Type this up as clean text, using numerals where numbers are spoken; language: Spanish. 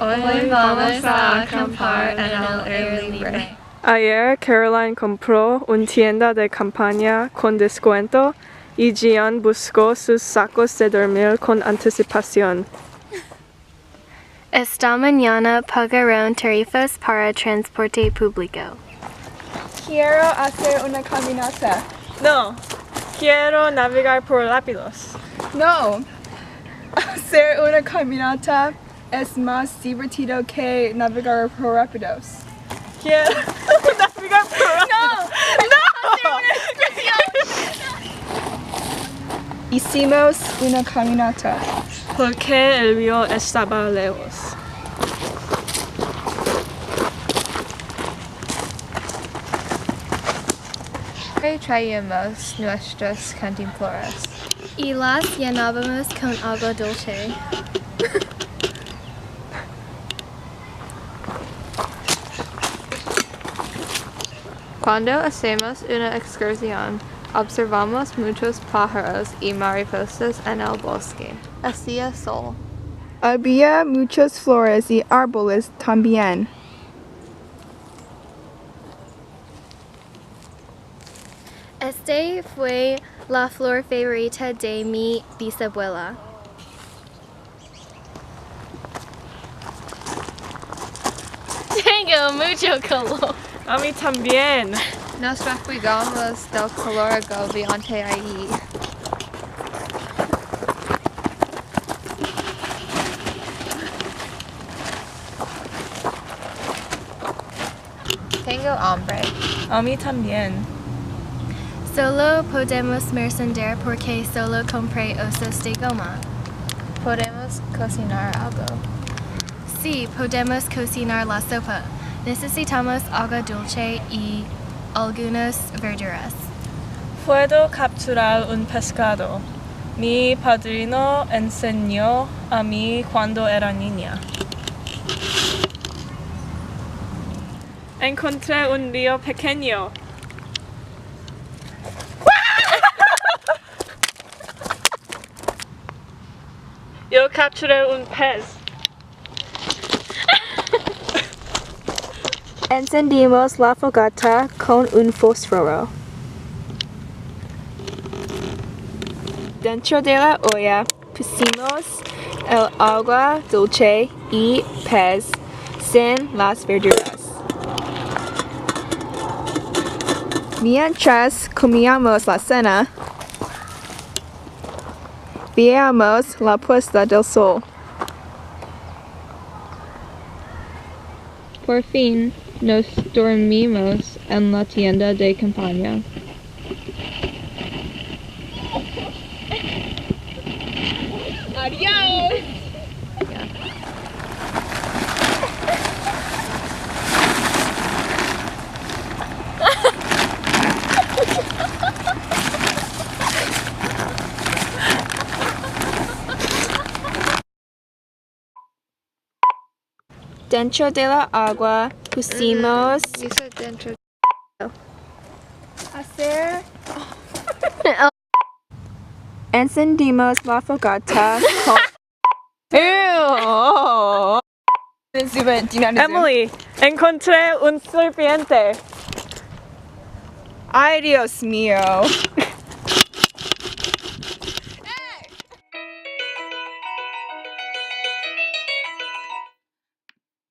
Hoy vamos a acampar en el aire libre. Ayer Caroline compró una tienda de campaña con descuento y Jiyeon buscó sus sacos de dormir con anticipación. Esta mañana pagaron tarifas para transporte público. Quiero hacer una caminata. No, quiero navegar por rápidos. No. Hacer una caminata es más divertido que navegar por rápidos. Quiero navegar por rápidos. Hicimos una caminata. Porque el río estaba lejos. Traíamos nuestras cantimploras. Y las llenábamos con agua dulce. Cuando hacemos una excursión, observamos muchos pájaros y mariposas en el bosque. Hacía sol. Había muchas flores y árboles también. Este fue la flor favorita de mi bisabuela. Tengo mucho calor. A mí también. Nos refugiamos del calor agobiante ahí. Tengo hambre. A mí también. Solo podemos mercender porque solo compré osas de goma. Podemos cocinar algo. Sí, podemos cocinar la sopa. Necesitamos agua dulce y algunas verduras. Puedo capturar un pescado. Mi padrino enseñó a mí cuando era niña. Encontré un río pequeño. Yo capturé un pez. Encendimos la fogata con un fósforo. Dentro de la olla pusimos el agua dulce y pez sin las verduras. Mientras comíamos la cena, veíamos la puesta del sol. Por fin, nos dormimos en la tienda de campaña. Adiós. Dentro de la agua pusimos Dice dentro. hacer. Encendimos la fogata con. Emily, encontré un serpiente. Ay, Dios mío.